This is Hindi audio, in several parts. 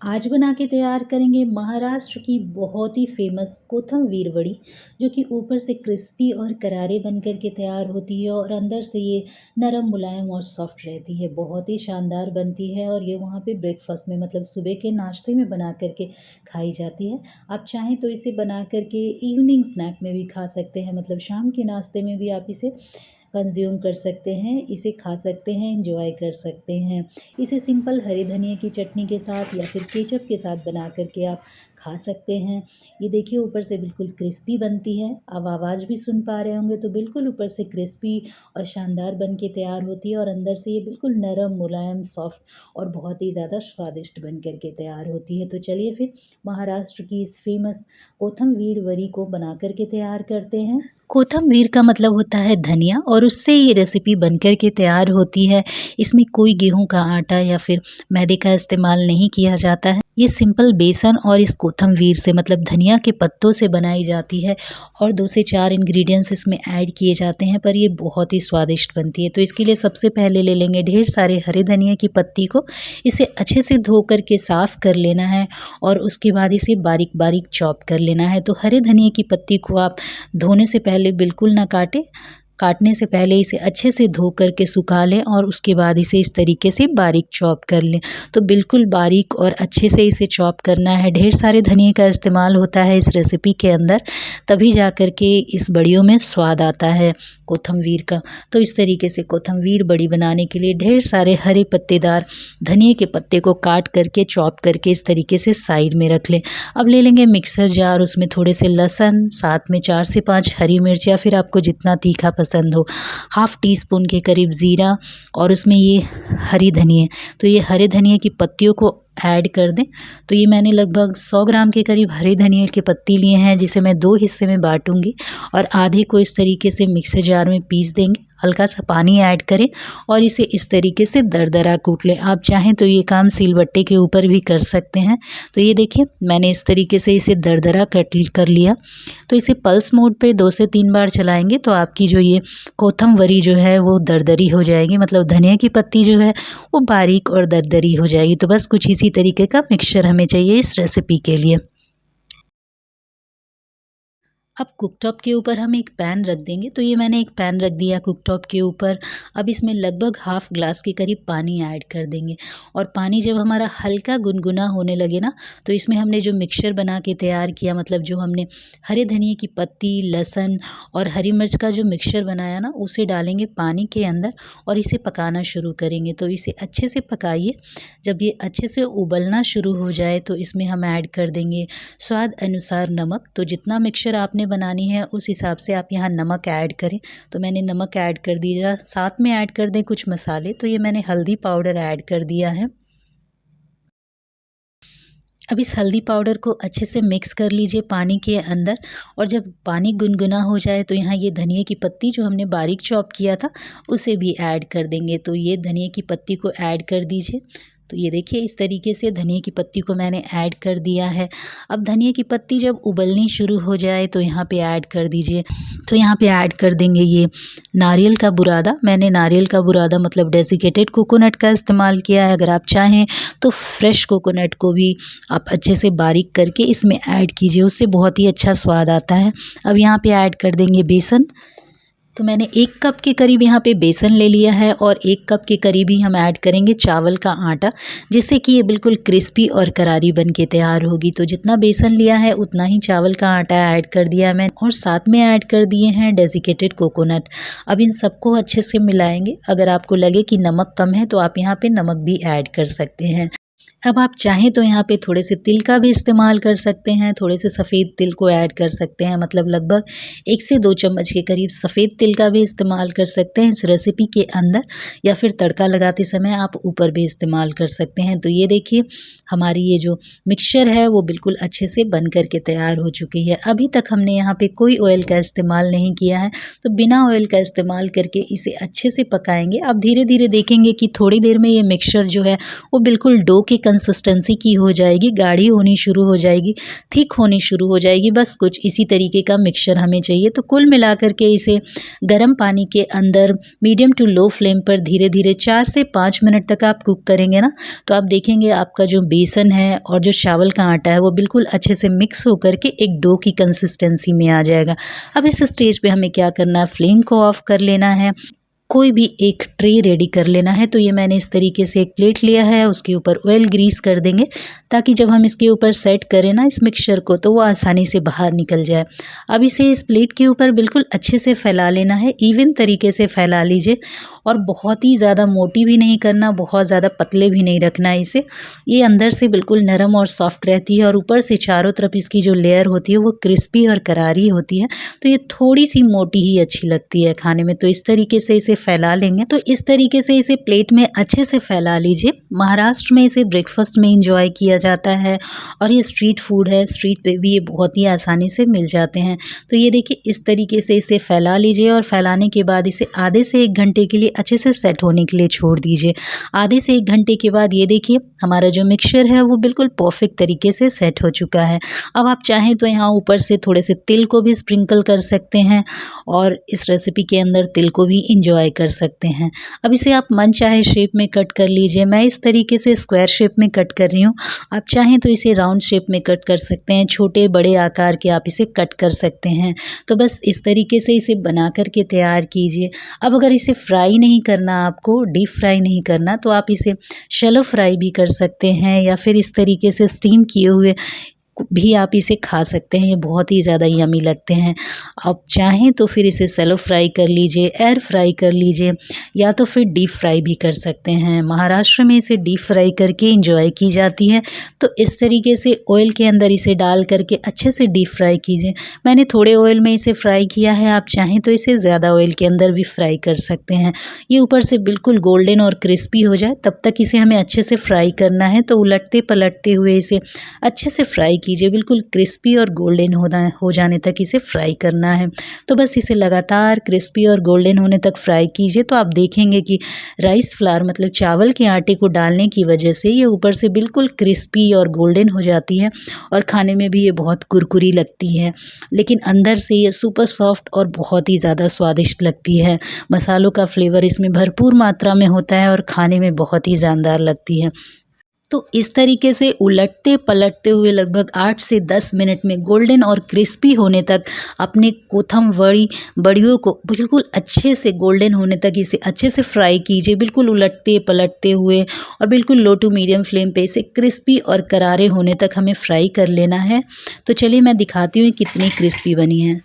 आज बना के तैयार करेंगे महाराष्ट्र की बहुत ही फेमस कोथमवीर वड़ी, जो कि ऊपर से क्रिस्पी और करारे बन कर के तैयार होती है और अंदर से ये नरम मुलायम और सॉफ्ट रहती है। बहुत ही शानदार बनती है और ये वहाँ पे ब्रेकफास्ट में मतलब सुबह के नाश्ते में बना कर के खाई जाती है। आप चाहें तो इसे बना कर के इवनिंग स्नैक में भी खा सकते हैं, मतलब शाम के नाश्ते में भी आप इसे कंज्यूम कर सकते हैं, इसे खा सकते हैं, एंजॉय कर सकते हैं। इसे सिंपल हरे धनिया की चटनी के साथ या फिर केचप के साथ बना कर के आप खा सकते हैं। ये देखिए ऊपर से बिल्कुल क्रिस्पी बनती है। आप आवाज़ भी सुन पा रहे होंगे, तो बिल्कुल ऊपर से क्रिस्पी और शानदार बन के तैयार होती है और अंदर से ये बिल्कुल नरम, मुलायम, सॉफ्ट और बहुत ही ज़्यादा स्वादिष्ट बन कर के तैयार होती है। तो चलिए फिर महाराष्ट्र की इस फेमस कोथमवीर वड़ी को बना कर के तैयार करते हैं। कोथमवीर का मतलब होता है धनिया और उससे ये रेसिपी बनकर के तैयार होती है। इसमें कोई गेहूं का आटा या फिर मैदे का इस्तेमाल नहीं किया जाता है। ये सिंपल बेसन और इस कोथमवीर से मतलब धनिया के पत्तों से बनाई जाती है और 2 से 4 इंग्रेडिएंट्स इसमें ऐड किए जाते हैं, पर ये बहुत ही स्वादिष्ट बनती है। तो इसके लिए सबसे पहले ले लेंगे ढेर सारे हरे धनिया की पत्ती को। इसे अच्छे से धो कर के साफ़ कर लेना है और उसके बाद इसे बारीक बारीक चॉप कर लेना है। तो हरे धनिया की पत्ती को आप धोने से पहले बिल्कुल ना काटें। काटने से पहले इसे अच्छे से धो कर के सुखा लें और उसके बाद इसे इस तरीके से बारीक चॉप कर लें। तो बिल्कुल बारीक और अच्छे से इसे चॉप करना है। ढेर सारे धनिए का इस्तेमाल होता है इस रेसिपी के अंदर, तभी जा कर के इस बड़ियों में स्वाद आता है कोथमवीर का। तो इस तरीके से कोथमवीर बड़ी बनाने के लिए ढेर सारे हरे पत्तेदार धनिए के पत्ते को काट करके चॉप करके इस तरीके से साइड में रख लें। अब ले लेंगे मिक्सर जार, उसमें थोड़े से लहसुन, साथ में 4 से 5 हरी मिर्च या फिर आपको जितना तीखा पसंद हो, हाफ़ टी स्पून के करीब ज़ीरा और उसमें ये हरी धनिया। तो ये हरे धनिया की पत्तियों को ऐड कर दें। तो ये मैंने लगभग 100 ग्राम के करीब हरे धनिया की पत्ती लिए हैं, जिसे मैं 2 हिस्से में बाँटूँगी और आधे को इस तरीके से मिक्सर जार में पीस देंगे। हल्का सा पानी ऐड करें और इसे इस तरीके से दरदरा कूट लें। आप चाहें तो ये काम सिलबट्टे के ऊपर भी कर सकते हैं। तो ये देखिए मैंने इस तरीके से इसे दरदरा कट कर लिया। तो इसे पल्स मोड पे 2 से 3 बार चलाएंगे तो आपकी जो ये कोथम वरी जो है वो दरदरी हो जाएगी, मतलब धनिया की पत्ती जो है वो बारीक और दरदरी हो जाएगी। तो बस कुछ इसी तरीके का मिक्सचर हमें चाहिए इस रेसिपी के लिए। अब कुकटॉप के ऊपर हम एक पैन रख देंगे। तो ये मैंने एक पैन रख दिया कुकटॉप के ऊपर। अब इसमें लगभग हाफ़ ग्लास के करीब पानी ऐड कर देंगे और पानी जब हमारा हल्का गुनगुना होने लगे ना, तो इसमें हमने जो मिक्सचर बना के तैयार किया, मतलब जो हमने हरे धनिए की पत्ती, लहसुन और हरी मिर्च का जो मिक्सचर बनाया ना, उसे डालेंगे पानी के अंदर और इसे पकाना शुरू करेंगे। तो इसे अच्छे से पकाइए। जब ये अच्छे से उबलना शुरू हो जाए तो इसमें हम ऐड कर देंगे स्वाद अनुसार नमक। तो जितना मिक्सचर आपने बनानी है उस हिसाब से आप यहाँ नमक ऐड करें। तो मैंने नमक ऐड कर दिया, साथ में ऐड कर दें कुछ मसाले। तो ये मैंने हल्दी पाउडर ऐड कर दिया है। अब इस हल्दी पाउडर को अच्छे से मिक्स कर लीजिए पानी के अंदर और जब पानी गुनगुना हो जाए तो यहाँ ये धनिया की पत्ती जो हमने बारीक चॉप किया था उसे भी ऐड कर देंगे। तो ये धनिया की पत्ती को ऐड कर दीजिए। तो ये देखिए इस तरीके से धनिया की पत्ती को मैंने ऐड कर दिया है। अब धनिया की पत्ती जब उबलनी शुरू हो जाए तो यहाँ पे ऐड कर दीजिए। तो यहाँ पे ऐड कर देंगे ये नारियल का बुरादा। मैंने नारियल का बुरादा मतलब डेसिकेटेड कोकोनट का इस्तेमाल किया है। अगर आप चाहें तो फ्रेश कोकोनट को भी आप अच्छे से बारीक करके इसमें ऐड कीजिए, उससे बहुत ही अच्छा स्वाद आता है। अब यहाँ पे ऐड कर देंगे बेसन। तो मैंने 1 कप के करीब यहाँ पे बेसन ले लिया है और 1 कप के करीब ही हम ऐड करेंगे चावल का आटा, जिससे कि ये बिल्कुल क्रिस्पी और करारी बन के तैयार होगी। तो जितना बेसन लिया है उतना ही चावल का आटा ऐड कर दिया मैं और साथ में ऐड कर दिए हैं डेसिकेटेड कोकोनट। अब इन सबको अच्छे से मिलाएंगे। अगर आपको लगे कि नमक कम है तो आप यहाँ पे नमक भी ऐड कर सकते हैं। अब आप चाहें तो यहाँ पे थोड़े से तिल का भी इस्तेमाल कर सकते हैं, थोड़े से सफ़ेद तिल को ऐड कर सकते हैं, मतलब लगभग 1 से 2 चम्मच के करीब सफ़ेद तिल का भी इस्तेमाल कर सकते हैं इस रेसिपी के अंदर, या फिर तड़का लगाते समय आप ऊपर भी इस्तेमाल कर सकते हैं। तो ये देखिए हमारी ये जो मिक्सचर है वो बिल्कुल अच्छे से बन कर के तैयार हो चुकी है। अभी तक हमने यहाँ पे कोई ऑयल का इस्तेमाल नहीं किया है, तो बिना ऑयल का इस्तेमाल करके इसे अच्छे से पकाएंगे। आप धीरे धीरे देखेंगे कि थोड़ी देर में ये मिक्सचर जो है वो बिल्कुल डो के कंसिस्टेंसी की हो जाएगी, गाढ़ी होनी शुरू हो जाएगी, थिक होनी शुरू हो जाएगी। बस कुछ इसी तरीके का मिक्सचर हमें चाहिए। तो कुल मिलाकर के इसे गर्म पानी के अंदर मीडियम टू लो फ्लेम पर धीरे धीरे 4 से 5 मिनट तक आप कुक करेंगे ना, तो आप देखेंगे आपका जो बेसन है और जो चावल का आटा है वो बिल्कुल अच्छे से मिक्स होकर के एक डो की कंसिस्टेंसी में आ जाएगा। अब इस स्टेज पे हमें क्या करना है, फ्लेम को ऑफ कर लेना है, कोई भी एक ट्रे रेडी कर लेना है। तो ये मैंने इस तरीके से एक प्लेट लिया है, उसके ऊपर ऑयल ग्रीस कर देंगे ताकि जब हम इसके ऊपर सेट करें ना इस मिक्सचर को तो वो आसानी से बाहर निकल जाए। अब इसे इस प्लेट के ऊपर बिल्कुल अच्छे से फैला लेना है, इवन तरीके से फैला लीजिए और बहुत ही ज़्यादा मोटी भी नहीं करना, बहुत ज़्यादा पतले भी नहीं रखना है इसे। ये अंदर से बिल्कुल नरम और सॉफ्ट रहती है और ऊपर से चारों तरफ इसकी जो लेयर होती है वो क्रिस्पी और करारी होती है। तो ये थोड़ी सी मोटी ही अच्छी लगती है खाने में। तो इस तरीके से इसे फैला लेंगे। तो इस तरीके से इसे प्लेट में अच्छे से फैला लीजिए। महाराष्ट्र में इसे ब्रेकफास्ट में इंजॉय किया जाता है और ये स्ट्रीट फूड है, स्ट्रीट पे भी ये बहुत ही आसानी से मिल जाते हैं। तो ये देखिए इस तरीके से इसे फैला लीजिए और फैलाने के बाद इसे आधे से 1 घंटे के लिए अच्छे से सेट होने के लिए छोड़ दीजिए। आधे से 1 घंटे के बाद ये देखिए हमारा जो मिक्सचर है वो बिल्कुल परफेक्ट तरीके से सेट हो चुका है। अब आप चाहें तो यहाँ ऊपर से थोड़े से तिल को भी स्प्रिंकल कर सकते हैं और इस रेसिपी के अंदर तिल को भी इंजॉय कर सकते हैं। अब इसे आप मन चाहे शेप में कट कर लीजिए। मैं इस तरीके से स्क्वायर शेप में कट कर रही हूँ, आप चाहें तो इसे राउंड शेप में कट कर सकते हैं, छोटे बड़े आकार के आप इसे कट कर सकते हैं। तो बस इस तरीके से इसे बना करके तैयार कीजिए। अब अगर इसे फ्राई नहीं करना, आपको डीप फ्राई नहीं करना, तो आप इसे शैलो फ्राई भी कर सकते हैं या फिर इस तरीके से स्टीम किए हुए भी आप इसे खा सकते हैं। ये बहुत ही ज़्यादा यमी लगते हैं। आप चाहें तो फिर इसे शैलो फ्राई कर लीजिए, एयर फ्राई कर लीजिए या तो फिर डीप फ्राई भी कर सकते हैं। महाराष्ट्र में इसे डीप फ्राई करके इंजॉय की जाती है। तो इस तरीके से ऑयल के अंदर इसे डाल करके अच्छे से डीप फ्राई कीजिए। मैंने थोड़े ऑयल में इसे फ्राई किया है, आप चाहें तो इसे ज़्यादा ऑयल के अंदर भी फ्राई कर सकते हैं। ये ऊपर से बिल्कुल गोल्डन और क्रिस्पी हो जाए तब तक इसे हमें अच्छे से फ्राई करना है। तो उलटते पलटते हुए इसे अच्छे से फ्राई कीजिए, बिल्कुल क्रिस्पी और गोल्डन हो जाने तक इसे फ्राई करना है। तो बस इसे लगातार क्रिस्पी और गोल्डन होने तक फ्राई कीजिए। तो आप देखेंगे कि राइस फ्लावर मतलब चावल के आटे को डालने की वजह से ये ऊपर से बिल्कुल क्रिस्पी और गोल्डन हो जाती है और खाने में भी ये बहुत कुरकुरी लगती है, लेकिन अंदर से ये सुपर सॉफ्ट और बहुत ही ज़्यादा स्वादिष्ट लगती है। मसालों का फ्लेवर इसमें भरपूर मात्रा में होता है और खाने में बहुत ही जानदार लगती है। तो इस तरीके से उलटते पलटते हुए लगभग 8 से 10 मिनट में गोल्डन और क्रिस्पी होने तक अपने कोथम बड़ियों को बिल्कुल अच्छे से गोल्डन होने तक इसे अच्छे से फ्राई कीजिए, बिल्कुल उलटते पलटते हुए और बिल्कुल लो टू मीडियम फ्लेम पे इसे क्रिस्पी और करारे होने तक हमें फ्राई कर लेना है। तो चलिए मैं दिखाती हूँ कितनी क्रिस्पी बनी है।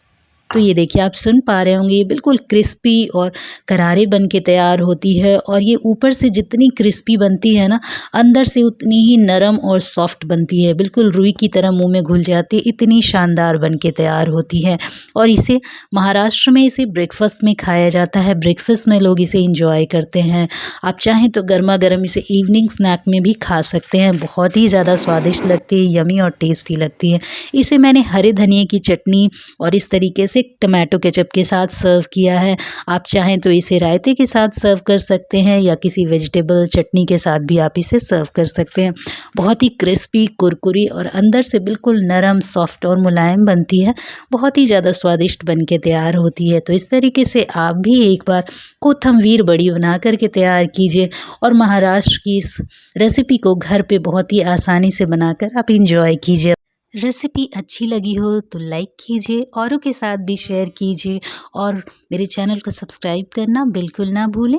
तो ये देखिए आप सुन पा रहे होंगे ये बिल्कुल क्रिस्पी और करारे बन के तैयार होती है और ये ऊपर से जितनी क्रिस्पी बनती है ना, अंदर से उतनी ही नरम और सॉफ्ट बनती है, बिल्कुल रुई की तरह मुंह में घुल जाती है, इतनी शानदार बन के तैयार होती है। और इसे महाराष्ट्र में इसे ब्रेकफास्ट में खाया जाता है, ब्रेकफास्ट में लोग इसे इंजॉय करते हैं। आप चाहें तो गर्मा गर्म इसे इवनिंग स्नैक में भी खा सकते हैं, बहुत ही ज़्यादा स्वादिष्ट लगती है, यमी और टेस्टी लगती है। इसे मैंने हरे धनिए की चटनी और इस तरीके से टमाटो केचप के साथ सर्व किया है। आप चाहें तो इसे रायते के साथ सर्व कर सकते हैं या किसी वेजिटेबल चटनी के साथ भी आप इसे सर्व कर सकते हैं। बहुत ही क्रिस्पी, कुरकुरी और अंदर से बिल्कुल नरम, सॉफ्ट और मुलायम बनती है, बहुत ही ज़्यादा स्वादिष्ट बन के तैयार होती है। तो इस तरीके से आप भी एक बार कोथमीर बड़ी बना करके तैयार कीजिए और महाराष्ट्र की इस रेसिपी को घर पे बहुत ही आसानी से बनाकर आप इंजॉय कीजिए। रेसिपी अच्छी लगी हो तो लाइक कीजिए, औरों के साथ भी शेयर कीजिए और मेरे चैनल को सब्सक्राइब करना बिल्कुल ना भूलें।